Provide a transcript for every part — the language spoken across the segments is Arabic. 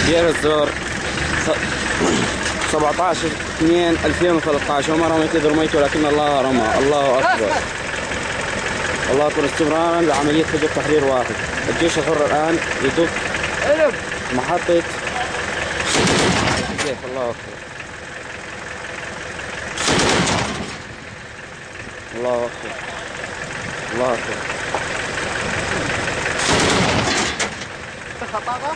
دير الزور 17/2/2013. وما رميت إذ رميت ولكن الله رمى. الله أكبر. الله أكبر. استمرارا لعملية فجر تحرير واحد. الجيش الحر الآن يدق محطة كيف. الله أكبر. الله أكبر. الله أكبر. خطأ خطأ.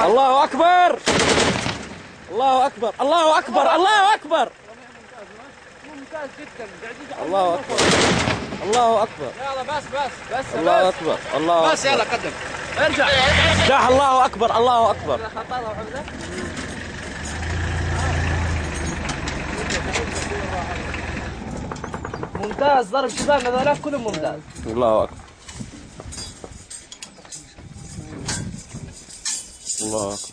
الله أكبر. الله أكبر. الله أكبر. الله أكبر. ممتاز جدا. الله أكبر. الله أكبر. يلا بس الله أكبر. الله بس يلا قدم. ارجع. شاح. الله أكبر. الله أكبر. ممتاز. ضرب شباب هذول كلهم ممتاز. الله أكبر. الله أكبر.